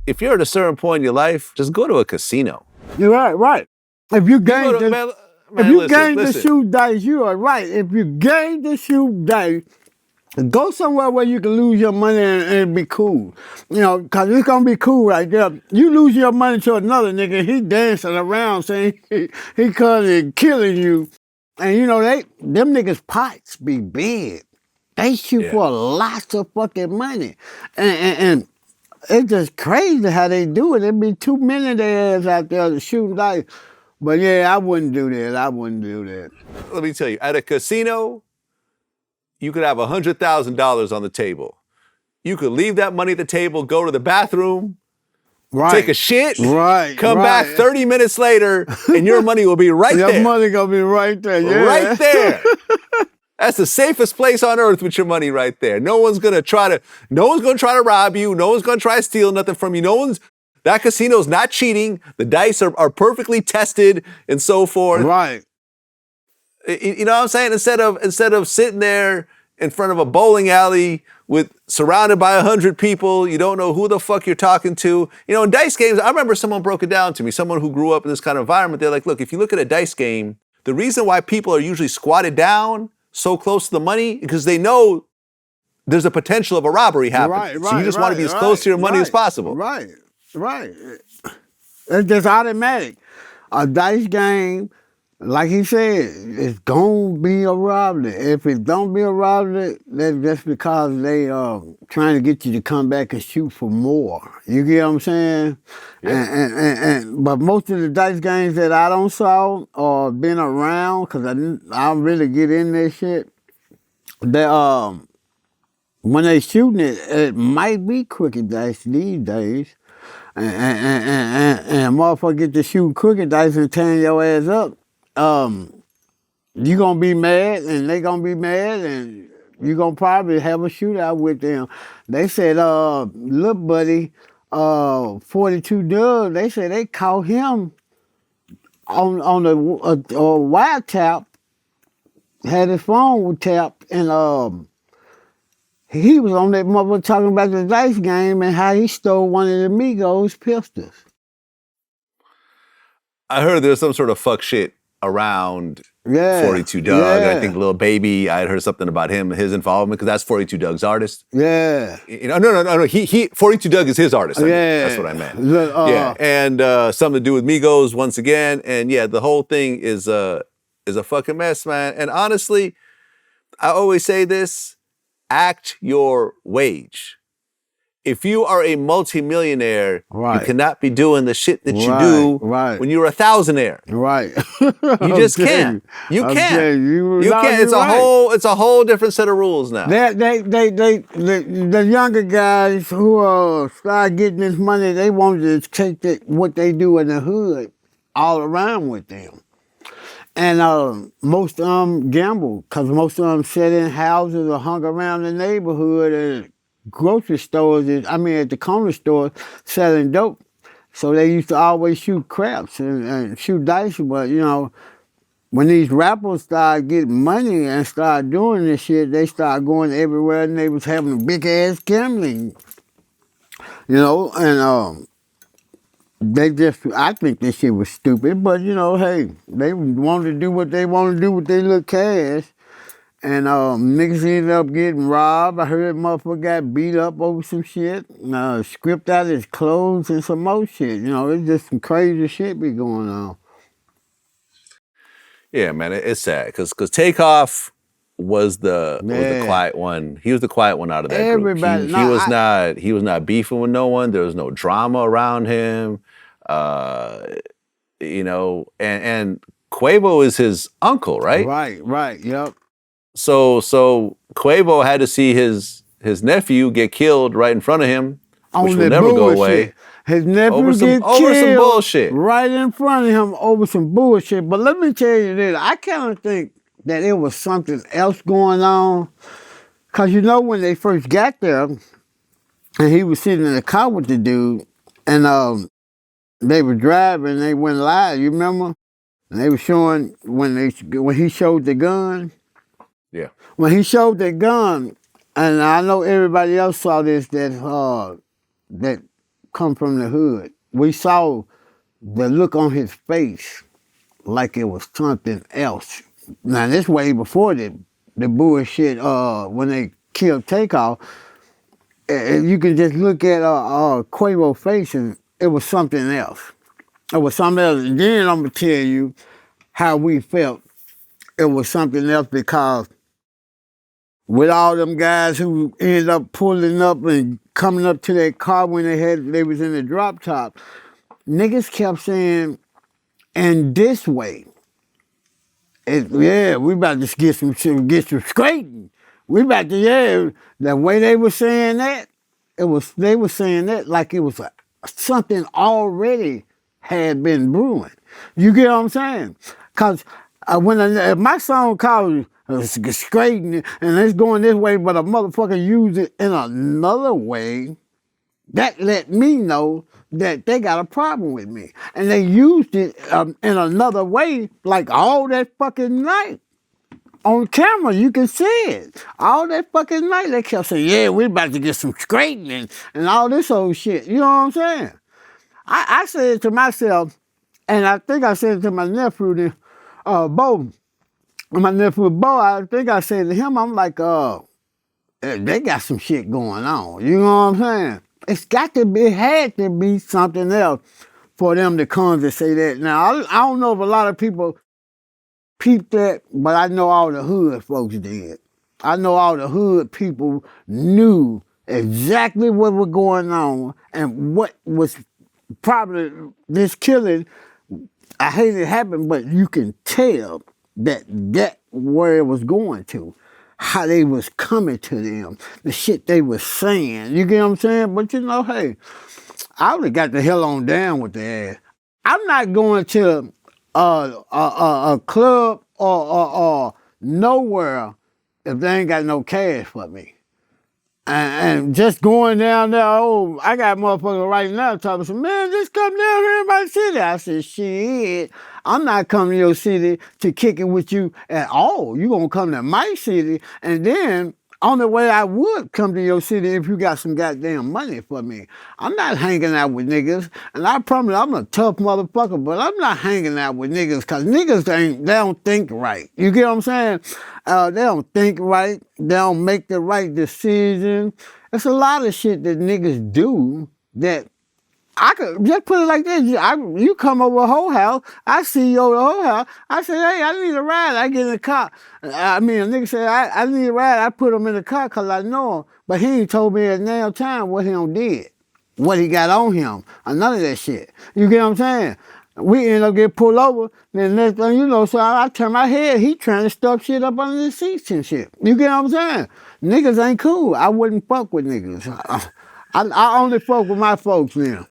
if you're at a certain point in your life, just go to a casino. You're right. If you gain listen. the shoe dice, you are right. If you gain the shoe dice, go somewhere where you can lose your money and be cool. You know, because it's going to be cool right there. You lose your money to another nigga, he dancing around saying he coming killing you. And, you know, them niggas' pots be big. They shoot for lots of fucking money. And it's just crazy how they do it. There be too many of their ass out there shooting dice. But yeah, I wouldn't do that. Let me tell you, at a casino, you could have $100,000 on the table. You could leave that money at the table, go to the bathroom, take a shit, come back 30 minutes later, and your money will be right there. Your money gonna be right there, yeah. Right there. That's the safest place on earth with your money right there. No one's gonna try to rob you. No one's gonna try to steal nothing from you. That casino's not cheating. The dice are perfectly tested and so forth. Right. You know what I'm saying? Instead of sitting there in front of a bowling alley surrounded by 100 people, you don't know who the fuck you're talking to. You know, in dice games, I remember someone broke it down to me, someone who grew up in this kind of environment. They're like, look, if you look at a dice game, the reason why people are usually squatted down so close to the money because they know there's a potential of a robbery happening. So you just want to be as close to your money as possible. Right. It's just automatic. A dice game, like he said, it's gonna be a robbery. If it don't be a robbery, that's just because they trying to get you to come back and shoot for more. You get what I'm saying? Yeah. But most of the dice games that I don't saw or been around, cause I don't really get in this shit. They when they shooting it might be crooked dice these days. And motherfucker get to shoot crooked dice and tearing your ass up. You gonna be mad and they gonna be mad and you gonna probably have a shootout with them. They said, little buddy, 42 Dugg, they said they caught him on the Wiretap, had his phone tapped, and he was on that motherfucker talking about the dice game and how he stole one of the Migos pistols. I heard there's some sort of fuck shit around 42 Dugg. I think Lil Baby, I had heard something about his involvement, because that's 42 Dugg's artist. Yeah. You know, no. He 42 Dugg is his artist. That's what I meant. And something to do with Migos once again. And yeah, the whole thing is a fucking mess, man. And honestly, I always say this. Act your wage. If you are a multi-millionaire, you cannot be doing the shit that you do when you're a thousandaire. Right. You just can't. You can't. You can't. It's a whole different set of rules now. The younger guys who start getting this money, they wanted to take what they do in the hood all around with them. And most of them gamble, because most of them sat in houses or hung around the neighborhood and grocery stores, at the corner stores, selling dope. So they used to always shoot craps and shoot dice. But, you know, when these rappers started getting money and started doing this shit, they started going everywhere and they was having big-ass gambling. You know, and I think this shit was stupid, but you know, hey, they wanted to do what they wanted to do with their little cash. And niggas ended up getting robbed. I heard motherfucker got beat up over some shit, stripped out his clothes and some more shit. You know, it's just some crazy shit be going on. Yeah, man, it's sad, because Takeoff was the quiet one. He was the quiet one out of that group. He was not beefing with no one. There was no drama around him. You know, and Quavo is his uncle, right? Right, yep. So Quavo had to see his nephew get killed right in front of him, which will never go away. His nephew over some bullshit. Right in front of him over some bullshit. But let me tell you this, I kind of think that it was something else going on. Because you know when they first got there, and he was sitting in the car with the dude, and they were driving, they went live, you remember? And they were showing, when he showed the gun. Yeah. When he showed the gun, and I know everybody else saw this, that come from the hood. We saw the look on his face like it was something else. Now this way before the bullshit when they killed Takeoff, you can just look at Quavo's face and it was something else. It was something else. And then I'm gonna tell you how we felt. It was something else because with all them guys who ended up pulling up and coming up to their car when they was in the drop top, niggas kept saying, and this way. Yeah, we about to get some straightening. We about to, the way they were saying that, they were saying that like it was something already had been brewing. You get what I'm saying? Because if my song called straightening and it's going this way, but a motherfucker used it in another way, that let me know that they got a problem with me. And they used it in another way, like all that fucking night. On camera, you can see it. All that fucking night, they kept saying, yeah, we're about to get some straightening and all this old shit. You know what I'm saying? I said it to myself, and I think I said it to my nephew, Bo. My nephew, Bo, I think I said to him, I'm like, they got some shit going on. You know what I'm saying? It had to be something else for them to come to say that. Now, I don't know if a lot of people peeped that, but I know all the hood folks did. I know all the hood people knew exactly what was going on and what was probably this killing. I hate it happened, but you can tell that where it was going to. How they was coming to them, the shit they was saying. You get what I'm saying? But you know, hey, I would have got the hell on down with the ass. I'm not going to a club or nowhere if they ain't got no cash for me. And just going down there, I got motherfuckers right now talking to me, man, just come down here in my city. I said, shit, I'm not coming to your city to kick it with you at all. You gonna come to my city, and then on the way I would come to your city if you got some goddamn money for me. I'm not hanging out with niggas, and I promise I'm a tough motherfucker, but I'm not hanging out with niggas because niggas they don't think right. You get what I'm saying? They don't think right. They don't make the right decision. There's a lot of shit that niggas do that I could just put it like this. You come over a whole house, I see you over the whole house. I say, hey, I need a ride. I get in the car. I mean, a nigga say, I need a ride. I put him in the car because I know him. But he ain't told me at damn time what he did, what he got on him, or none of that shit. You get what I'm saying? We end up getting pulled over. Then next thing you know, so I turn my head. He trying to stuff shit up under the seats and shit. You get what I'm saying? Niggas ain't cool. I wouldn't fuck with niggas. I only fuck with my folks now.